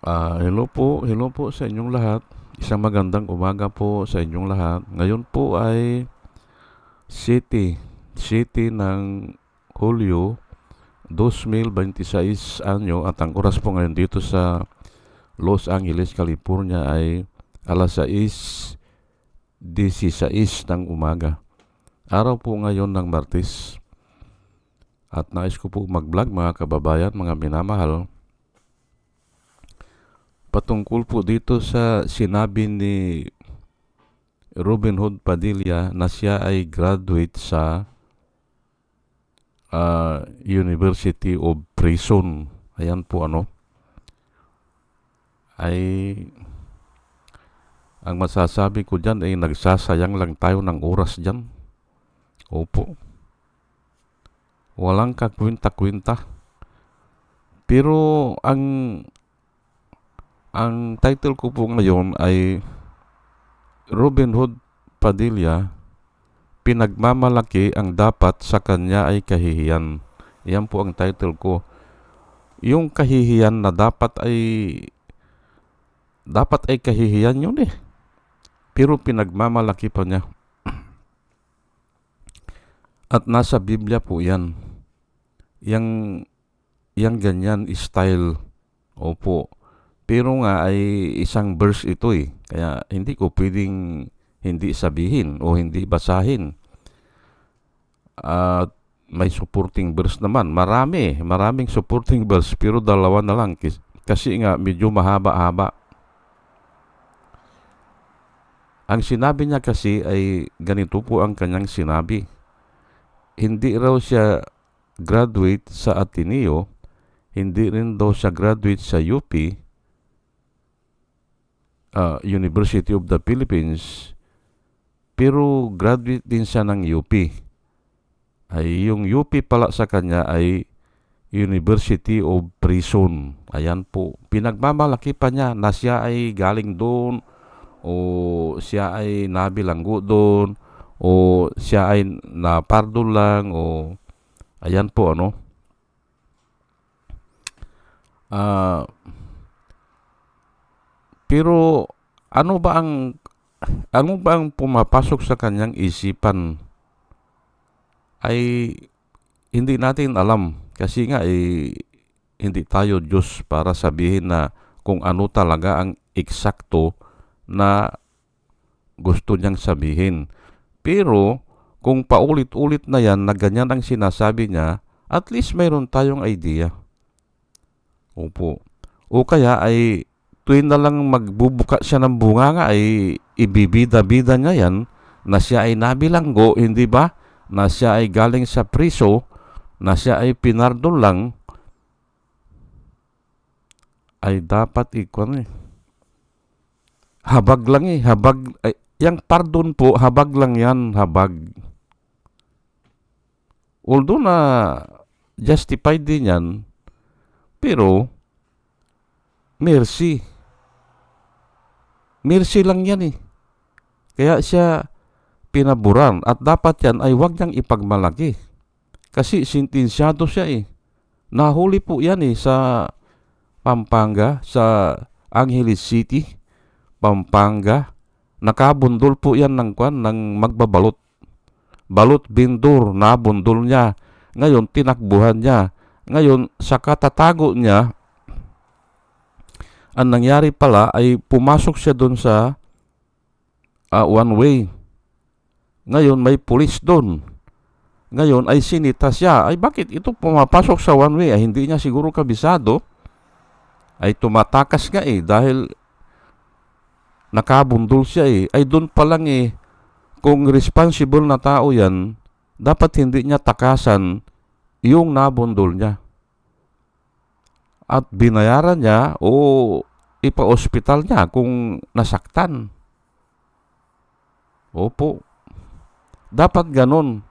Hello po sa inyong lahat. Isang magandang umaga po sa inyong lahat. Ngayon po ay City ng Hulyo 2026 anyo at ang oras po ngayon dito sa Los Angeles, California ay alas 6:16 ng umaga. Araw po ngayon ng Martes at nais ko po mag-vlog mga kababayan, mga minamahal, patungkol po dito sa sinabi ni Robin Hood Padilla na siya ay graduate sa University of Prison. Ayan po ay ang masasabi ko dyan ay nagsasayang lang tayo ng oras dyan. Opo. Walang kakwinta-kwinta. Pero ang title ko po ngayon ay Robin Hood Padilla, pinagmamalaki ang dapat sa kanya ay kahihiyan. Yan po ang title ko. Yung kahihiyan na dapat ay kahihiyan yun eh. Pero pinagmamalaki pa niya. At nasa Biblia po yan. Yang ganyan style. Opo. Pero nga ay isang verse ito eh. Kaya hindi ko pwedeng hindi sabihin o hindi basahin. At may supporting verse naman. Maraming supporting verse pero dalawa na lang. Kasi nga medyo mahaba-haba. Ang sinabi niya kasi ay ganito po ang kanyang sinabi. Hindi raw siya graduate sa Ateneo. Hindi rin daw siya graduate sa UP. University of the Philippines, pero graduate din siya ng UP. Ay yung UP pala sa kanya ay University of Prison. Ayan po. Pinagmamalaki pa niya na siya ay galing doon o siya ay nabilanggo doon o siya ay napardo lang o ayan po pero ano ba ang pumapasok sa kanyang isipan ay hindi natin alam kasi nga hindi tayo Diyos para sabihin na kung ano talaga ang eksakto na gusto niyang sabihin. Pero kung paulit-ulit na yan na ganyan ang sinasabi niya, at least mayroon tayong idea. Opo. O kaya ay tuwing na lang magbubuka siya ng bunganga ay ibibida-bida niya yan na siya ay nabilanggo, hindi ba? Na siya ay galing sa priso, na siya ay pinardon lang, ay dapat habag lang yung pardon po, habag lang yan, habag. Although na justified din yan, pero mercy lang yan eh. Kaya siya pinaburan at dapat yan ay wag niyang ipagmalaki. Kasi sentensyado siya eh. Nahuli po yan eh sa Pampanga, sa Angeles City, Pampanga. Nakabundol po yan ng magbabalot. Balot bindor, nabundol niya. Ngayon, tinakbuhan niya. Ngayon, sa katatago niya, ang nangyari pala ay pumasok siya doon sa one way. Ngayon may pulis doon. Ngayon ay sinita siya. Ay bakit ito pumapasok sa one way? Ay hindi niya siguro kabisado. Ay tumatakas nga eh dahil nakabundol siya eh. Ay doon pa lang eh, kung responsible na tao yan, dapat hindi niya takasan yung nabundol niya. At binayaran niya o ipa-hospital niya kung nasaktan. Opo. Dapat ganun.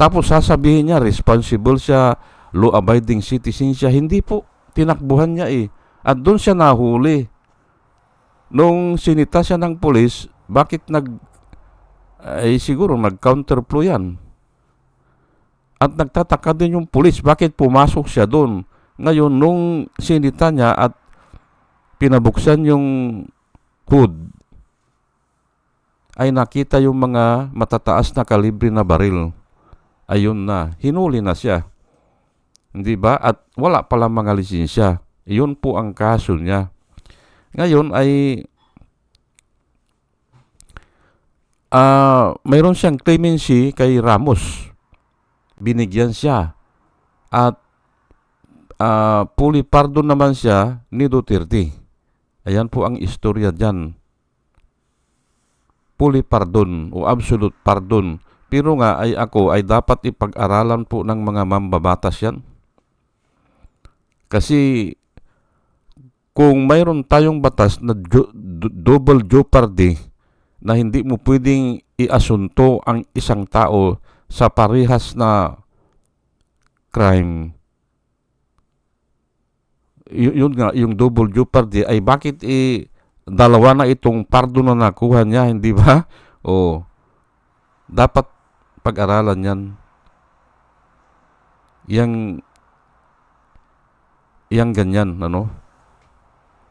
Tapos sasabihin niya, responsible siya, law-abiding citizen siya. Hindi po. Tinakbuhan niya eh. At doon siya nahuli. Nung sinita siya ng pulis, bakit siguro nag-counterflow yan. At nagtataka din yung pulis, bakit pumasok siya doon. Ngayon, nung sinita niya at pinabuksan yung hood, ay nakita yung mga matataas na kalibre na baril. Ayun na, hinuli na siya. Hindi ba? At wala pala mga lisensya. Iyon po ang kaso niya. Ngayon ay mayroon siyang clemency kay Ramos. Binigyan siya. At fully pardon naman siya ni Duterte. Ayan po ang istorya dyan. Fully pardon o absolute pardon. Pero nga ay ako ay dapat ipag-aralan po ng mga mambabatas yan. Kasi kung mayroon tayong batas na double jeopardy na hindi mo pwedeng iasunto ang isang tao sa parehas na crime, yun nga, yung double jeopardy, ay bakit dalawa na itong pardon na nakuha niya, hindi ba? O dapat pag-aralan yan. Yang ganyan, ano?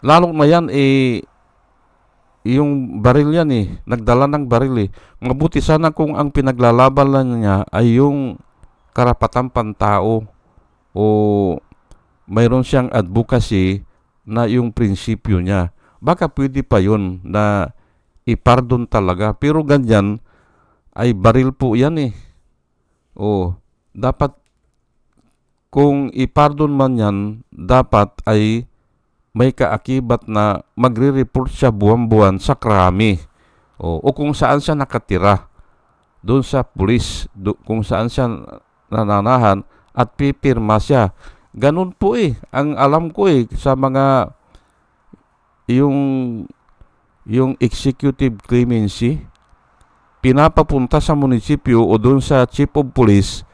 Lalong na yan, yung baril yan nagdala ng baril Mabuti sana kung ang pinaglalaban niya ay yung karapatang pantao o mayroon siyang advocacy na yung prinsipyo niya. Baka pwede pa yun na ipardon talaga. Pero ganyan ay baril po yan O dapat kung ipardon man yan, dapat ay may kaakibat na magre-report siya buwan-buwan sa krami o kung saan siya nakatira doon sa pulis, kung saan siya nananahan at pipirma siya. Ganun po ang alam ko sa mga yung executive clemency, pinapapunta sa munisipyo o doon sa chief of police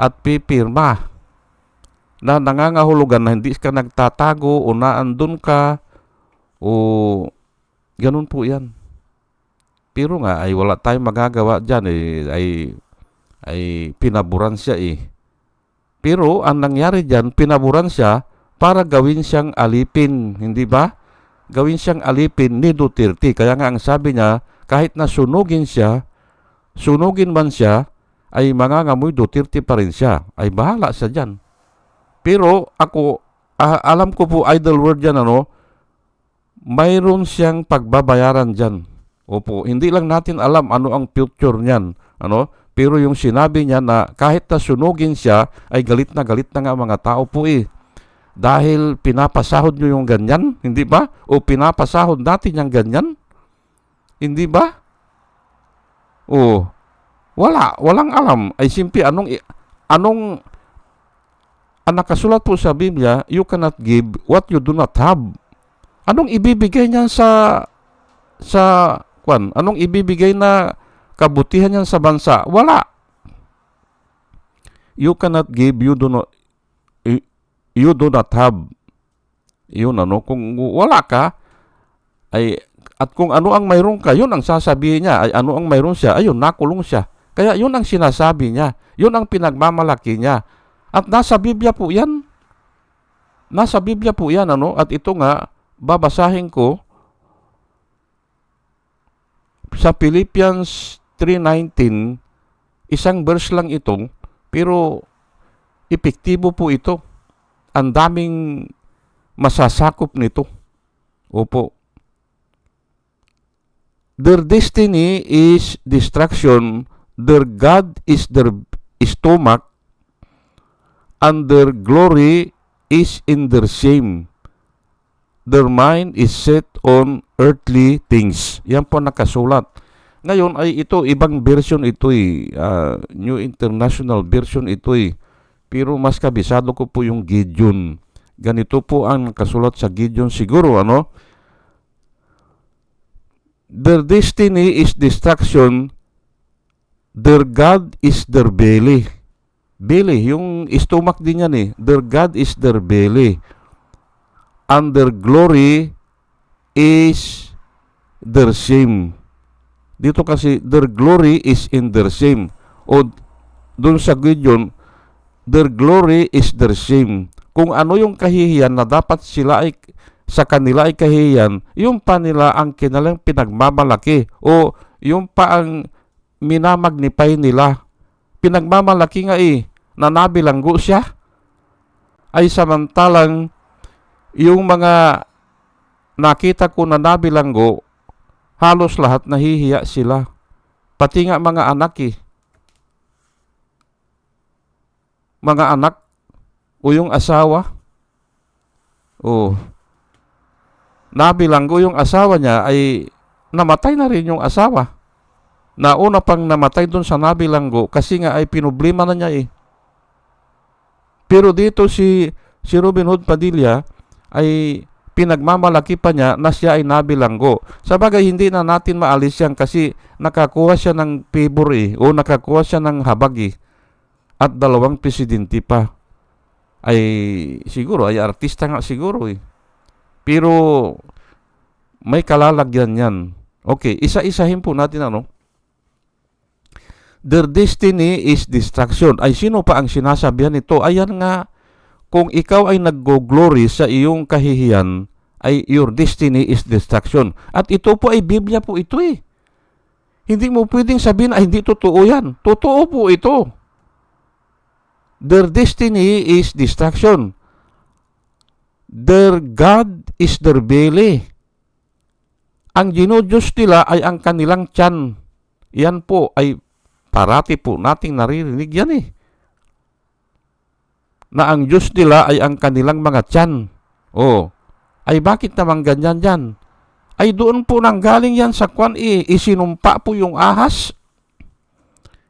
at pipirma na nangangahulugan na hindi ka nagtatago o naandun ka o ganun po yan. Pero nga ay wala tayong magagawa dyan ay pinaburan siya Pero ang nangyari dyan, pinaburan siya para gawin siyang alipin, hindi ba? Gawin siyang alipin ni Duterte. Kaya nga ang sabi niya, kahit na sunugin man siya, ay mangangamoy Duterte pa rin siya. Ay bahala siya dyan. Pero ako, alam ko po, idle word yan, mayroon siyang pagbabayaran dyan. Opo, hindi lang natin alam ano ang future niyan, pero yung sinabi niya na kahit na sunugin siya, ay galit na nga mga tao po Dahil pinapasahod nyo yung ganyan, hindi ba? O pinapasahod natin yung ganyan, hindi ba? O, walang alam. Ay simple, anong ang nakasulat po sa Biblia, you cannot give what you do not have. Anong ibibigay niyan anong ibibigay na kabutihan niyan sa bansa? Wala. You cannot give, you do not have. Yun kung wala ka, at kung ano ang mayroon ka, yun ang sasabihin niya, ay ano ang mayroon siya, ayun, nakulong siya. Kaya yun ang sinasabi niya, yun ang pinagmamalaki niya. At nasa Biblia po yan. At ito nga, babasahin ko sa Philippians 3:19, isang verse lang ito, pero epektibo po ito. Ang daming masasakop nito. Opo. Their destiny is destruction, their God is their stomach, and their glory is in their shame. Their mind is set on earthly things. Yan po nakasulat. Ngayon ay ito, ibang version ito New International Version ito Pero mas kabisado ko po yung Gideon. Ganito po ang nakasulat sa Gideon siguro, Their destiny is destruction, their God is their belly. Belly, yung stomach din yan Their God is their belly. And their glory is their shame. Dito kasi, their glory is in their shame. O dun sa Gideon, their glory is their shame. Kung ano yung kahihiyan na dapat sila ay sa kanila ay kahihiyan, yung pa nila ang kanilang pinagmamalaki o yung pa ang minamagnify nila. Pinagmamalaki nga na nabilanggo siya. Ay samantalang yung mga nakita ko na nabilanggo, halos lahat nahihiya sila. Pati nga mga anak Mga anak o yung asawa. Nabilanggo yung asawa niya ay namatay na rin yung asawa. Nauna pang namatay dun sa nabilanggo kasi nga ay pinoblema na niya Pero dito si Robin Hood Padilla ay pinagmamalaki pa niya na siya ay nabilanggo. Sabagay hindi na natin maalis yan kasi nakakuha siya ng favor o nakakuha siya ng habag at 2 presidente pa. Ay siguro ay artista nga siguro Pero may kalalagyan yan. Okay, isa-isahin po natin Their destiny is destruction. Ay sino pa ang sinasabihan nito? Ayan nga, kung ikaw ay nag-glory sa iyong kahihiyan, ay your destiny is destruction. At ito po ay Biblia po ito Hindi mo pwedeng sabihin ay hindi totoo yan. Totoo po ito. Their destiny is destruction. Their God is their belly. Ang ginudiyos nila ay ang kanilang tiyan. Yan po ay parati po nating naririnig yan na ang Diyos nila ay ang kanilang mga tiyan. Ay bakit naman ganyan yan? Ay doon po nanggaling yan sa kwan isinumpa po yung ahas.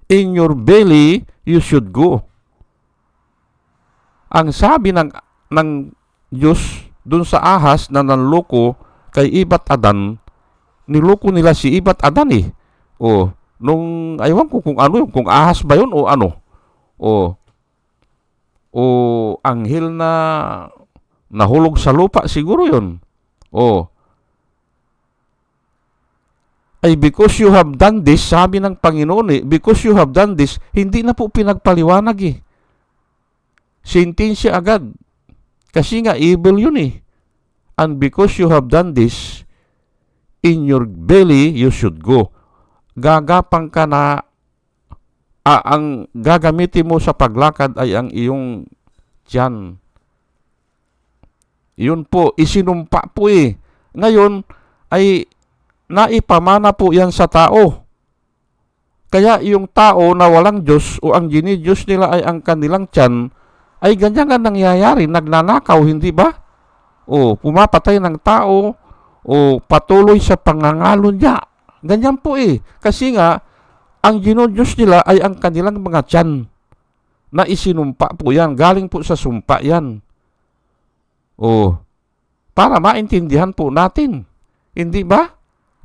In your belly, you should go. Ang sabi ng Diyos doon sa ahas na nanloko kay Ibat Adan, niloko nila si Ibat Adan nung aywan ko kung kung ahas ba yun o ano. Anghel na nahulog sa lupa siguro yun. Ay because you have done this, sabi ng Panginoon because you have done this, hindi na po pinagpaliwanag Sentensya agad. Kasi nga evil yun And because you have done this, in your belly you should go. Gagapang ka na ang gagamitin mo sa paglakad ay ang iyong tiyan. Yun po, isinumpa po Ngayon ay naipamana po yan sa tao. Kaya yung tao na walang Diyos o ang ginidiyos nila ay ang kanilang tiyan, ay ganyan nga nangyayari, nagnanakaw, hindi ba? Pumapatay ng tao o patuloy sa pangangalo niya. Ganyan po Kasi nga, ang ginudiyos nila ay ang kanilang mga tiyan na isinumpa po yan. Galing po sa sumpa yan. Para maintindihan po natin. Hindi ba?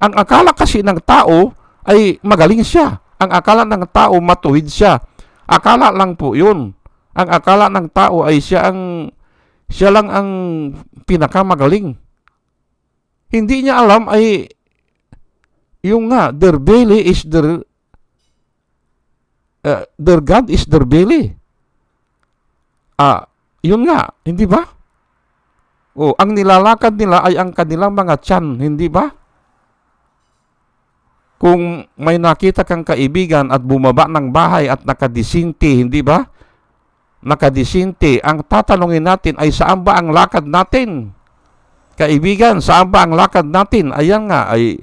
Ang akala kasi ng tao ay magaling siya. Ang akala ng tao matuwid siya. Akala lang po yun. Ang akala ng tao ay siya lang ang pinakamagaling. Hindi niya alam ay yung nga, their belly is their God is their belly. Yun nga, hindi ba? Ang nilalakad nila ay ang kanilang mga tiyan, hindi ba? Kung may nakita kang kaibigan at bumaba ng bahay at nakadisinti, hindi ba? Nakadisinti, ang tatanungin natin ay saan ba ang lakad natin? Kaibigan, saan ba ang lakad natin? Ayan nga, ay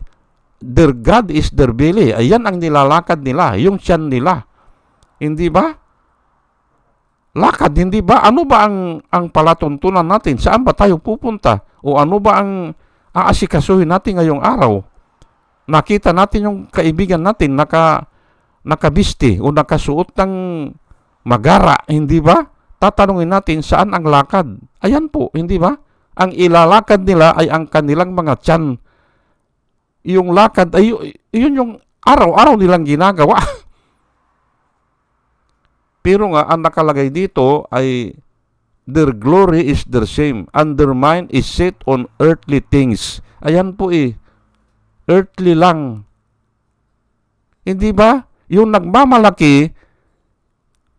their God is their belly. Ayan ang nilalakad nila, yung tiyan nila. Hindi ba? Lakad, hindi ba? Ano ba ang palatuntunan natin? Saan ba tayo pupunta? O ano ba ang aasikasuhin natin ngayong araw? Nakita natin yung kaibigan natin nakabisti o nakasuot ng magara, hindi ba? Tatanungin natin saan ang lakad. Ayan po, hindi ba? Ang ilalakad nila ay ang kanilang mga tiyan. Yung lakad ay yun yung araw-araw nilang ginagawa. Pero nga, ang nakalagay dito ay their glory is their shame, and their mind is set on earthly things. Ayan po earthly lang. Hindi ba? Yung nagmamalaki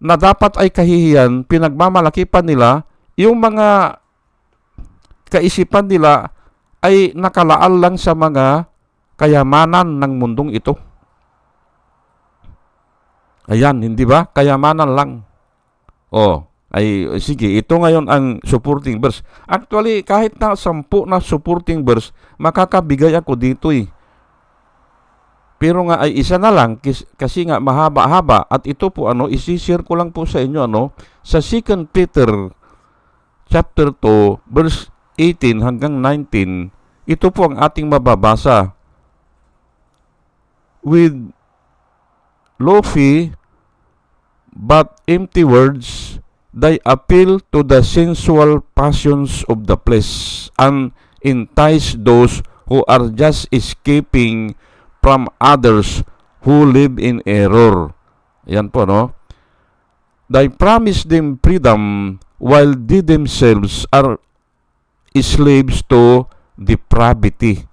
na dapat ay kahihiyan, pinagmamalaki pa nila, yung mga kaisipan nila ay nakalaal lang sa mga kayamanan ng mundong ito. Ayan, hindi ba? Kayamanan lang. Ay sige, ito ngayon ang supporting verse. Actually, kahit na 10 na supporting verse, makakabigay ako dito eh. Pero nga ay isa na lang kasi nga mahaba-haba at ito po isi-share ko lang po sa inyo sa 2 Peter chapter 2 verse 18 hanggang 19. Ito po ang ating mababasa. With lofty but empty words, they appeal to the sensual passions of the flesh and entice those who are just escaping from others who live in error. Yan po, They promise them freedom while they themselves are slaves to depravity.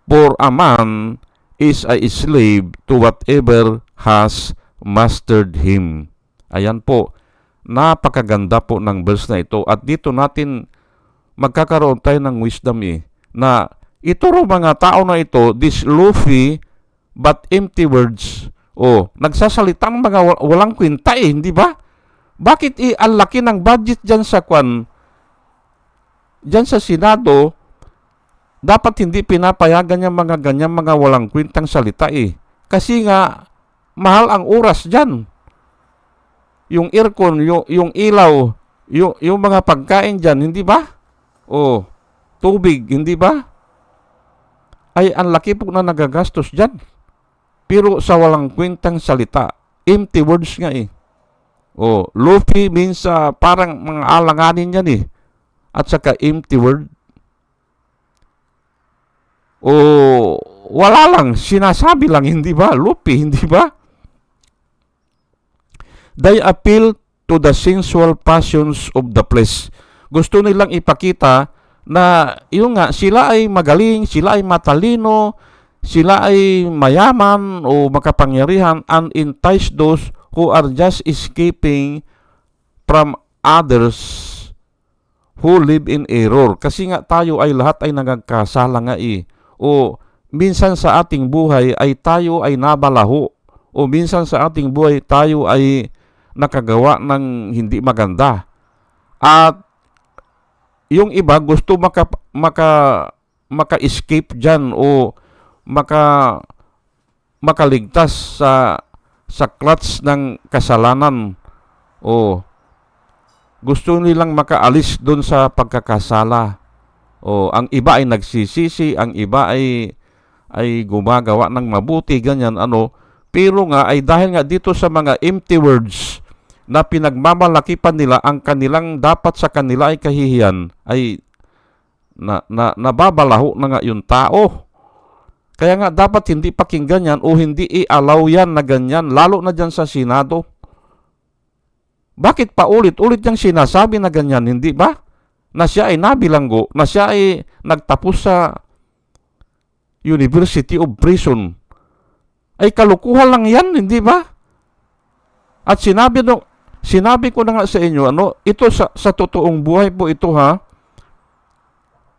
For a man is a slave to whatever has mastered him. Ayan po. Napakaganda po ng verse na ito. At dito natin magkakaroon tayo ng wisdom na ito mga tao na ito, these lofty but empty words, nagsasalita ng mga walang kwenta hindi ba? Bakit ang laki ng budget dyan sa dyan sa Senado, dapat hindi pinapayagan yung mga ganyan mga walang kwentang salita Kasi nga, mahal ang oras dyan. Yung aircon, yung ilaw, yung mga pagkain dyan, hindi ba? Tubig, hindi ba? Ay ang laki po na nagagastos dyan. Pero sa walang kwentang salita, empty words nga lofty means parang mga alanganin yan At saka empty word. Wala lang, sinasabi lang, hindi ba? Lofty, hindi ba? They appeal to the sensual passions of the flesh. Gusto nilang ipakita na sila ay magaling, sila ay matalino, sila ay mayaman o makapangyarihan and entice those who are just escaping from others who live in error. Kasi nga tayo ay lahat ay nagkasala nga minsan sa ating buhay ay tayo ay nabalaho o minsan sa ating buhay tayo ay nakagawa ng hindi maganda. At yung iba gusto maka-escape dyan o makaligtas sa clutch ng kasalanan gusto nilang makaalis doon sa pagkakasala. Ang iba ay nagsisisi, ang iba ay gumagawa ng mabuti, ganyan Pero nga ay dahil nga dito sa mga empty words na pinagmamalaki pa nila ang kanilang dapat sa kanila ay kahihiyan, ay nababalaho na nga yung tao. Kaya nga dapat hindi pakinggan yan o hindi i-allow yan na ganyan, lalo na dyan sa Senado. Bakit pa ulit-ulit yung sinasabi na ganyan, hindi ba? Na siya ay nabilanggo, na siya ay nagtapos sa University of Prison. Ay kalukuhan lang yan, hindi ba? At sinabi ko na nga sa inyo, ito sa totoong buhay po ito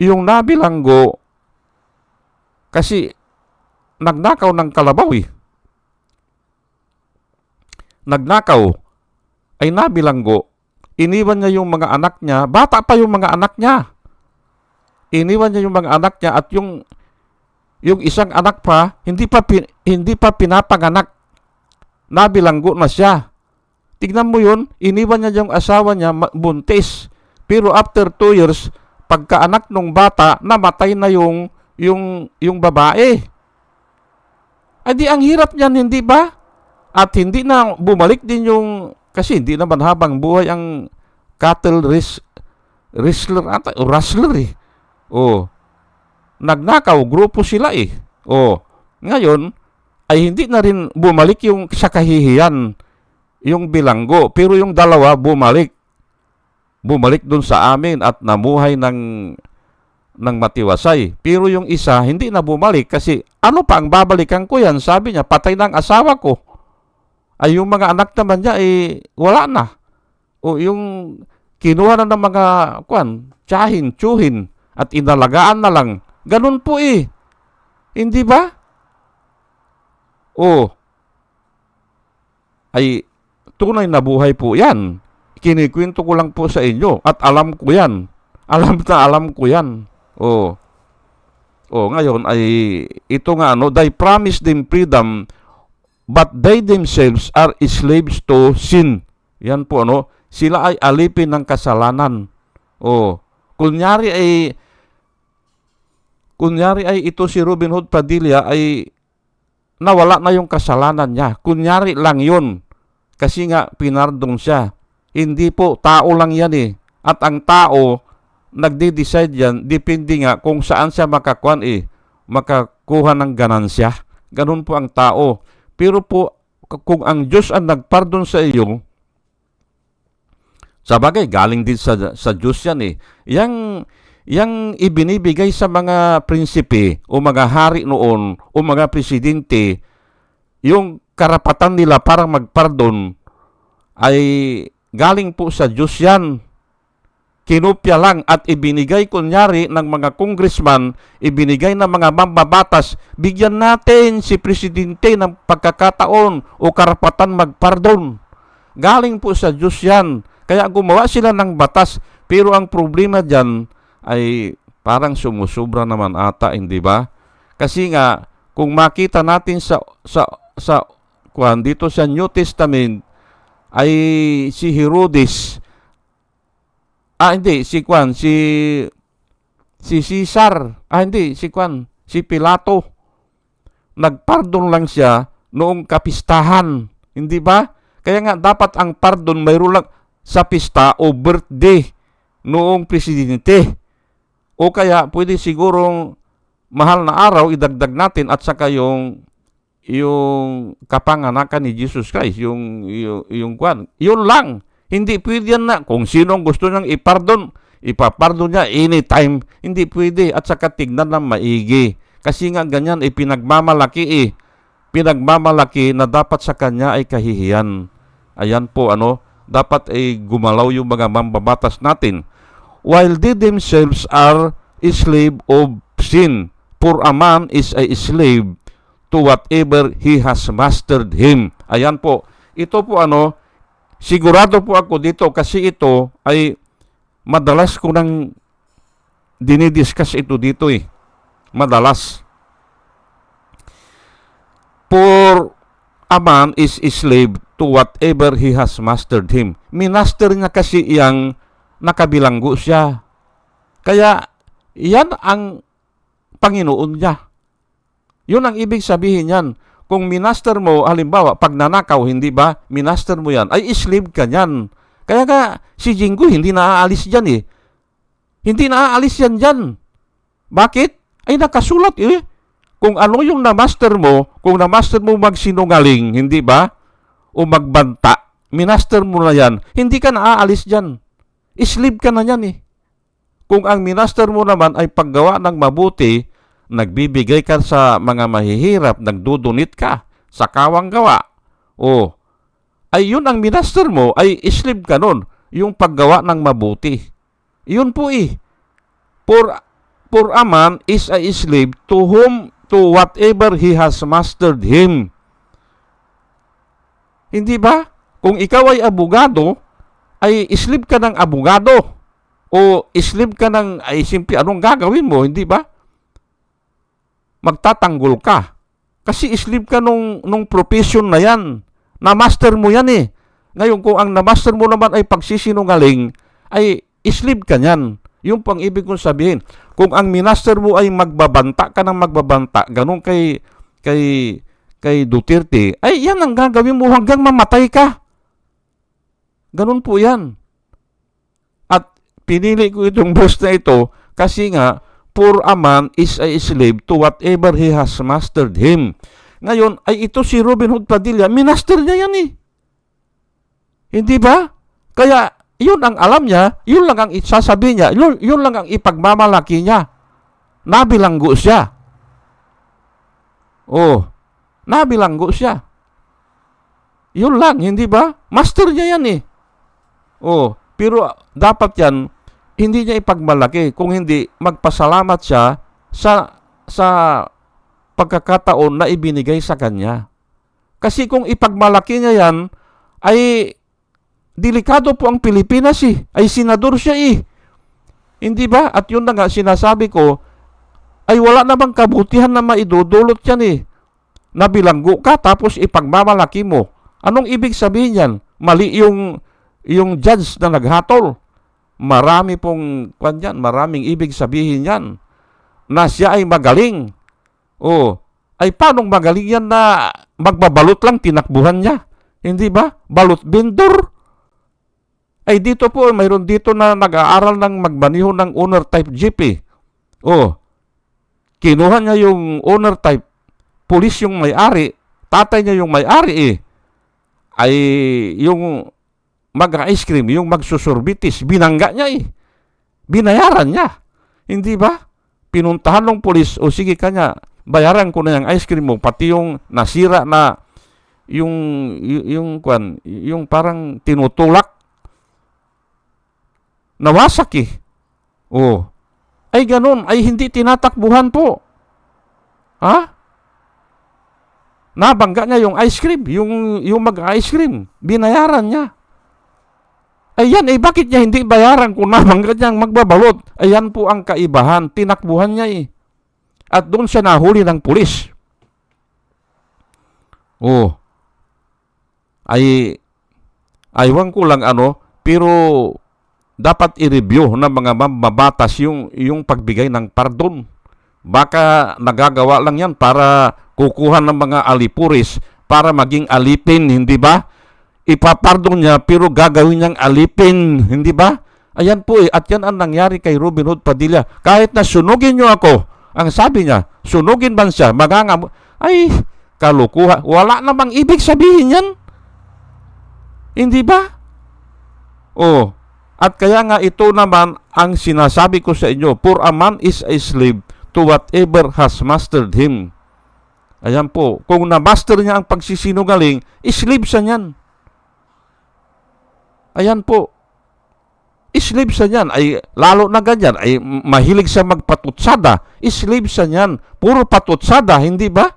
yung nabilanggo, kasi nagnakaw ng kalabaw Nagnakaw, ay nabilanggo, iniwan niya yung mga anak niya, bata pa yung mga anak niya. Iniwan niya yung mga anak niya at yung isang anak pa, hindi pa pinapanganak. Nabilanggo na siya. Tignan mo yun, iniwan niya yung asawa niya, buntis. Pero after 2 years, pagkaanak ng bata, namatay na yung babae. Ay di ang hirap niyan, hindi ba? At hindi na bumalik din kasi hindi naman habang buhay ang cattle wrestler o rustler Nagnakaw, grupo sila Ngayon, ay hindi na rin bumalik yung sa kahihiyan, yung bilanggo. Pero yung dalawa bumalik dun sa amin at namuhay ng matiwasay. Pero yung isa hindi na bumalik kasi ano pa ang babalikan ko yan? Sabi niya, patay na ang asawa ko. Ay yung mga anak naman niya wala na. O yung kinuha na ng mga tsuhin. at inalagaan na lang. Ganun po eh. Hindi ba? Oh, ay tunay na buhay po yan. Kinikwento ko lang po sa inyo at alam ko yan. Alam na alam ko yan. Oh. Oh, ngayon ay ito nga they promise them freedom but they themselves are slaves to sin. Yan po sila ay alipin ng kasalanan. Oh, kunyari ay ito si Robin Hood Padilla ay nawala na yung kasalanan niya. Kunyari lang yun. Kasi nga pinardong siya. Hindi po, tao lang yan eh. At ang tao, nagde-decide yan, depende nga kung saan siya makakuha ng ganansya. Ganun po ang tao. Pero po, kung ang Diyos ang nagpardon sa iyo, sabagay, galing din sa Diyos yan eh. Yang ibinibigay sa mga prinsipe o mga hari noon o mga presidente, yung karapatan nila para magpardon ay galing po sa Diyos yan. Kinopya lang at ibinigay kunyari ng mga congressman, ibinigay ng mga mambabatas, bigyan natin si presidente ng pagkakataon o karapatan magpardon. Galing po sa Diyos yan. Kaya gumawa sila ng batas, pero ang problema dyan ay parang sumusubra naman ata, hindi ba? Kasi nga, kung makita natin dito sa New Testament, ay si Herodes, si Caesar, si Pilato, nagpardon lang siya noong kapistahan, hindi ba? Kaya nga dapat ang pardon mayroon lang sa pista o birthday noong presidente. O kaya pwede sigurong mahal na araw idagdag natin at saka yung kapanganakan ni Jesus Christ, yung kwan. Yun lang. Hindi pwede yan na kung sinong gusto niyang ipapardon niya anytime. Hindi pwede. At saka tignan ng maigi. Kasi nga ganyan pinagmamalaki Pinagmamalaki na dapat sa kanya ay kahihiyan. Ayan po dapat ay gumalaw yung mga mambabatas natin. While they themselves are a slave of sin, for a man is a slave to whatever he has mastered him. Ayan po. Ito po sigurado po ako dito kasi ito ay madalas ko nang dinidiscuss ito dito eh. Madalas. For a man is a slave to whatever he has mastered him. Minaster niya kasi yang nakabilanggo siya. Kaya, yan ang Panginoon niya. Yun ang ibig sabihin yan. Kung minaster mo, halimbawa, pag nanakaw, hindi ba, minaster mo yan, ay slave ka yan. Kaya nga, si Jingo, hindi naaalis dyan eh. Hindi naaalis yan dyan. Bakit? Ay nakasulat eh. Kung ano yung na-master mo, kung na-master mo magsinungaling, hindi ba? O magbanta, minaster mo na yan, hindi ka naaalis dyan. Slave ka na yan eh. Kung ang minaster mo naman ay paggawa ng mabuti, nagbibigay ka sa mga mahihirap, nagdudunit ka sa kawang gawa, ay yun ang minaster mo, ay slave ka nun, yung paggawa ng mabuti. Yun po eh. For a man is a slave to whatever he has mastered him. Hindi ba? Kung ikaw ay abogado, ay slave ka ng abogado. O slave ka ng, simple, anong gagawin mo? Hindi ba? Magtatanggol ka. Kasi slave ka nung profession na yan. Na-master mo yan eh. Ngayon, kung ang na-master mo naman ay pagsisinungaling, ay slave ka yan. Yung pang ibig kong sabihin. Kung ang minaster mo ay magbabanta ka ng magbabanta, ganun kay Duterte, ay yan ang gagawin mo hanggang mamatay ka. Ganun po yan. At pinili ko itong verse na ito kasi nga, for a man is a slave to whatever he has mastered him. Ngayon, ay ito si Robin Hood Padilla, minaster niya yan eh. Hindi ba? Kaya, yun ang alam niya, yun lang ang isasabi niya, yun lang ang ipagmamalaki niya. Nabilanggo siya. Nabilanggo siya. Yun lang, hindi ba? Master niya yan eh. Pero dapat yan, hindi niya ipagmalaki, kung hindi magpasalamat siya sa pagkakataon na ibinigay sa kanya. Kasi kung ipagmalaki niya yan, ay delikado po ang Pilipinas ay senador siya Hindi ba? At yun na nga sinasabi ko, ay wala namang kabutihan na maidudulot yan Nabilanggo ka tapos ipagmamalaki mo. Anong ibig sabihin yan? Mali yung judge na naghatol. Marami pong maraming ibig sabihin yan. Na siya ay magaling. Ay paanong magaling yan na magbabalot lang tinakbuhan niya? Hindi ba? Balot vendor. Ay dito po, mayroon dito na nag-aaral ng magmaneho ng owner type jeep Kinuha niya yung owner type, pulis yung may-ari, tatay niya yung may-ari Ay yung mag-ice cream, yung magsusurbitis, binangga niya Binayaran niya. Hindi ba? Pinuntahan ng pulis, sige kanya, bayaran ko na yung ice cream mo, pati yung nasira na yung parang tinutulak. Nawasak Ay ganun, ay hindi tinatakbuhan po. Nabangga niya yung ice cream, yung mag-ice cream, binayaran niya. Ayan, bakit niya hindi bayaran kung nabangga niyang magbabalot? Ayan po ang kaibahan, tinakbuhan niya At doon siya nahuli ng pulis. Aywan ko lang pero dapat i-review ng mga mabatas yung pagbigay ng pardon. Baka nagagawa lang yan para kukuha ng mga alipuris para maging alipin, hindi ba? Ipapardon niya pero gagawin niyang alipin, hindi ba? Ayan po at yan ang nangyari kay Robin Hood Padilla. Kahit na sunugin niyo ako, ang sabi niya, sunugin man siya, ay, kalukuha. Wala namang ibig sabihin yan. Hindi ba? At kaya nga ito naman ang sinasabi ko sa inyo, for a man is a slave to whatever has mastered him. Ayan po, kung na-master niya ang pagsisinungaling, slave siya niyan. Ayan po, slave siya niyan. Ay, lalo na ganyan, ay mahilig siya magpatutsada. Slave siya niyan. Puro patutsada, hindi ba?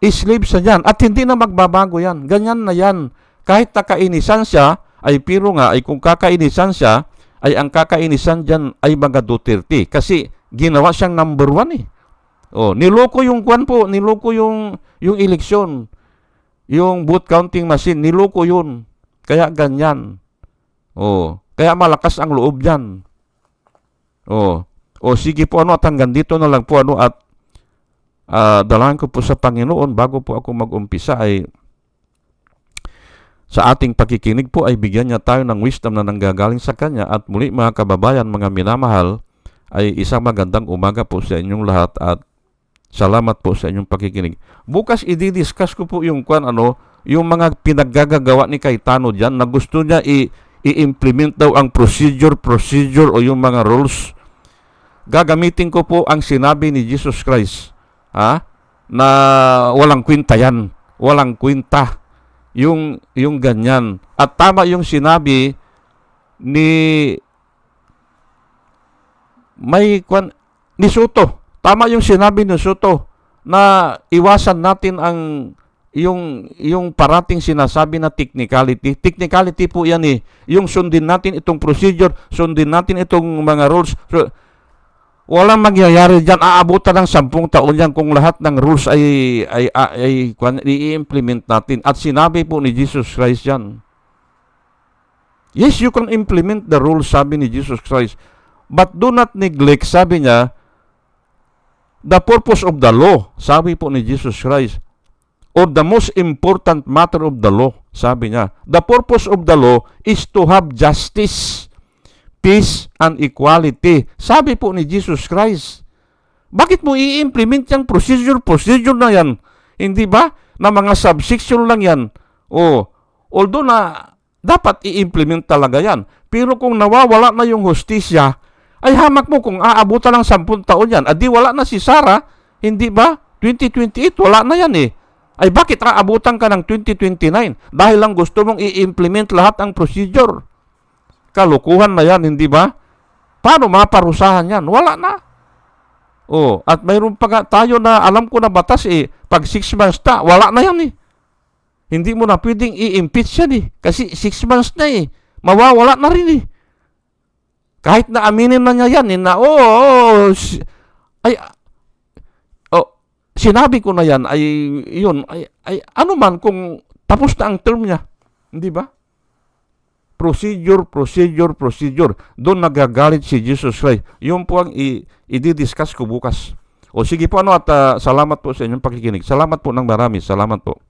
Slave siya niyan. At hindi na magbabago yan. Ganyan na yan. Kahit nakainisan siya, ay pero nga, ay kung kakainisan siya, ay ang kakainisan dyan ay mga Duterte. Kasi ginawa siyang number 1 niloko yung niloko yung eleksyon. Yung vote counting machine, niloko yun. Kaya ganyan. Kaya malakas ang loob yan. Sige po at hanggang dito na lang po at dalahan ko po sa Panginoon bago po ako mag-umpisa ay sa ating pakikinig po ay bigyan niya tayo ng wisdom na nanggagaling sa Kanya. At muli mga kababayan, mga minamahal, ay isang magandang umaga po sa inyong lahat at salamat po sa inyong pakikinig. Bukas i-discuss ko po yung yung mga pinaggagawa ni Cayetano diyan na gusto niya i-implement daw ang procedure o yung mga rules. Gagamitin ko po ang sinabi ni Jesus Christ na walang kwenta yan. Walang kwenta. Yung ganyan. At tama yung sinabi ni Soto. Tama yung sinabi ni Soto na iwasan natin yung parating sinasabi na technicality. Technicality po yan Yung sundin natin itong procedure, sundin natin itong mga rules. So, walang mangyayari dyan. Aabutan ng 10 taon yan kung lahat ng rules ay i-implement natin. At sinabi po ni Jesus Christ yan. Yes, you can implement the rules, sabi ni Jesus Christ. But do not neglect, sabi niya, the purpose of the law, sabi po ni Jesus Christ. Or the most important matter of the law, sabi niya. The purpose of the law is to have justice, peace, and equality. Sabi po ni Jesus Christ. Bakit mo i-implement yung procedure na yan? Hindi ba? Na mga subsection lang yan. Although na dapat i-implement talaga yan. Pero kung nawawala na yung hustisya, ay hamak mo kung aabutan ng 10 taon yan. Adi wala na si Sarah, hindi ba? 2028, wala na yan Ay bakit aabutan ka ng 2029? Dahil lang gusto mong i-implement lahat ang procedure. Kalukuhan na yan, hindi ba? Paano maparusahan yan? Wala na. Oh, at mayroon pa nga tayo na alam ko na batas pag 6 months na, wala na yan Hindi mo na pwedeng i-impeach yan Kasi 6 months na Mawawala na rin Kahit na aminin na niya yan sinabi ko na yan ano man kung tapos na ang term niya. Hindi ba? Procedure. Doon nagagalit si Jesus Christ. Yun po ang i-discuss ko bukas. O sige po at salamat po sa inyong pakikinig. Salamat po ng marami. Salamat po.